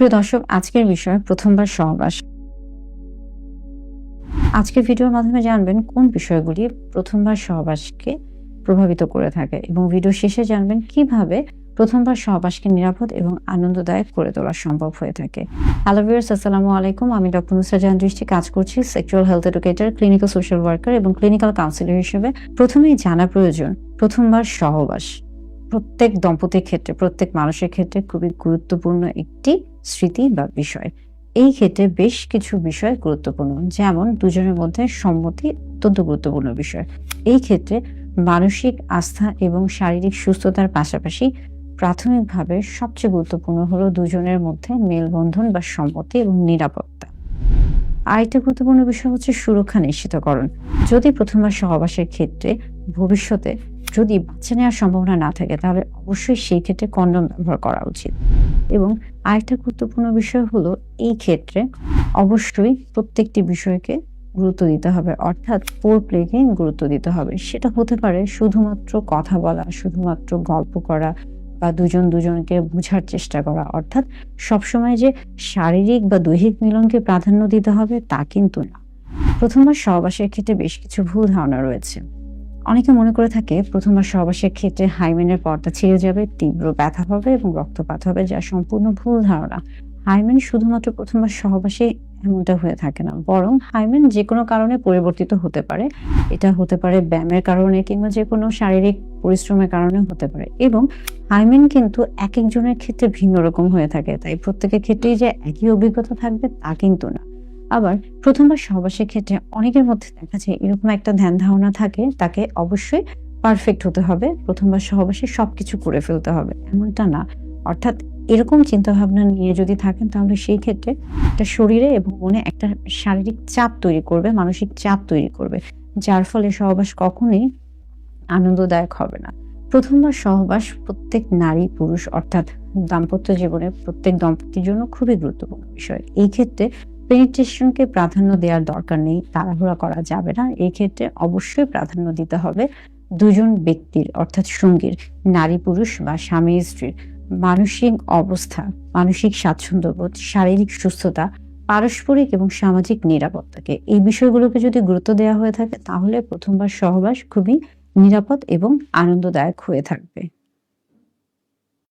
প্রিয় দর্শক, আজকের বিষয় প্রথমবার সহবাস। আজকের ভিডিওর মাধ্যমে জানবেন কোন বিষয়গুলি প্রথমবার সহবাসকে প্রভাবিত করে থাকে এবং ভিডিও শেষে জানবেন কিভাবে প্রথমবার সহবাসকে নিরাপদ এবং আনন্দদায়ক করে তোলা সম্ভব হয়ে থাকে। হ্যালো ভিউয়ার্স, আসসালামু আলাইকুম। আমি ডক্টর নুসরাত জাহান দৃষ্টি, কাজ করছি sexual health educator, clinical social worker এবং ক্লিনিক্যাল কাউন্সিলর হিসেবে। প্রথমেই জানা প্রয়োজন, প্রথমবার সহবাস প্রত্যেক দম্পতির ক্ষেত্রে, প্রত্যেক মানুষের ক্ষেত্রে খুবই গুরুত্বপূর্ণ একটি স্মৃতি বা বিষয়। এই ক্ষেত্রে বেশ কিছু বিষয় গুরুত্বপূর্ণ, যেমন দুজনের মধ্যে সম্মতি অত্যন্ত গুরুত্বপূর্ণ বিষয়। এই ক্ষেত্রে মানসিক আস্থা এবং শারীরিক সুস্থতার পাশাপাশি প্রাথমিকভাবে সবচেয়ে গুরুত্বপূর্ণ হলো দুজনের মধ্যে মেলবন্ধন বা সম্মতি এবং নিরাপত্তা। আরেকটা গুরুত্বপূর্ণ বিষয় হচ্ছে সুরক্ষা নিশ্চিতকরণ। যদি প্রথমবার সহবাসের ক্ষেত্রে ভবিষ্যতে যদি বাচ্চা নেওয়ার সম্ভাবনা না থাকে, তাহলে অবশ্যই সেই ক্ষেত্রে কন্ডম ব্যবহার করা উচিত। এবং আরেকটা গুরুত্বপূর্ণ বিষয় হলো, এই ক্ষেত্রে অবশ্যই প্রত্যেকটি বিষয়কে গুরুত্ব দিতে হবে, অর্থাৎ ফোর প্লেকে গুরুত্ব দিতে হবে। সেটা হতে পারে শুধুমাত্র কথা বলা, শুধুমাত্র গল্প করা বা দুজন দুজনকে বোঝার চেষ্টা করা। অর্থাৎ সবসময় যে শারীরিক বা দৈহিক মিলনকে প্রাধান্য দিতে হবে তা কিন্তু না। প্রথমবার সহবাসের ক্ষেত্রে বেশ কিছু ভুল ধারণা রয়েছে। অনেকে মনে করে থাকে প্রথমবার সহবাসের ক্ষেত্রে হাইমেনের পর্দা ছিঁড়ে যাবে, তীব্র ব্যথা হবে এবং রক্তপাত হবে, যা সম্পূর্ণ ভুল ধারণা। হাইমেন শুধুমাত্র প্রথমবার সহবাসে এমনটা হয়ে থাকে না, বরং হাইমেন যে কোনো কারণে পরিবর্তিত হতে পারে। এটা হতে পারে ব্যায়ামের কারণে কিংবা যে কোনো শারীরিক পরিশ্রমের কারণে হতে পারে। এবং হাইমেন কিন্তু এক একজনের ক্ষেত্রে ভিন্ন রকম হয়ে থাকে, তাই প্রত্যেকের ক্ষেত্রেই যে একই অভিজ্ঞতা থাকবে তা কিন্তু না। আবার প্রথমবার সহবাসের ক্ষেত্রে অনেকের মধ্যে দেখা যায় এরকম একটা ধ্যান ধারণা থাকে, তাকে অবশ্যই পারফেক্ট হতে হবে, প্রথমবার সহবাসে সবকিছু করে ফেলতে হবে, এমনটা না। অর্থাৎ এরকম চিন্তা ভাবনা নিয়ে যদি থাকেন, তাহলে সেই ক্ষেত্রে একটা শরীরে এবং মনে একটা শারীরিক চাপ তৈরি করবে, মানসিক চাপ তৈরি করবে, যার ফলে সহবাস কখনোই আনন্দদায়ক হবে না। প্রথমবার সহবাস প্রত্যেক নারী পুরুষ অর্থাৎ দাম্পত্য জীবনে প্রত্যেক দম্পতির জন্য খুবই গুরুত্বপূর্ণ বিষয়। এই ক্ষেত্রে পেনিট্রেশনকে প্রাধান্য দেওয়ার দরকার নেই, তাড়াহুড়া করা যাবে না। এই ক্ষেত্রে অবশ্যই প্রাধান্য দিতে হবে দুজন ব্যক্তির অর্থাৎ সঙ্গীর, নারী পুরুষ বা স্বামী স্ত্রীর মানসিক অবস্থা, মানসিক স্বাচ্ছন্দ্যবোধ, শারীরিক সুস্থতা, পারস্পরিক এবং সামাজিক নিরাপত্তাকে, এই বিষয়গুলোকে যদি গুরুত্ব দেওয়া হয়ে থাকে, তাহলে প্রথমবার সহবাস খুবই নিরাপদ এবং আনন্দদায়ক হয়ে থাকবে।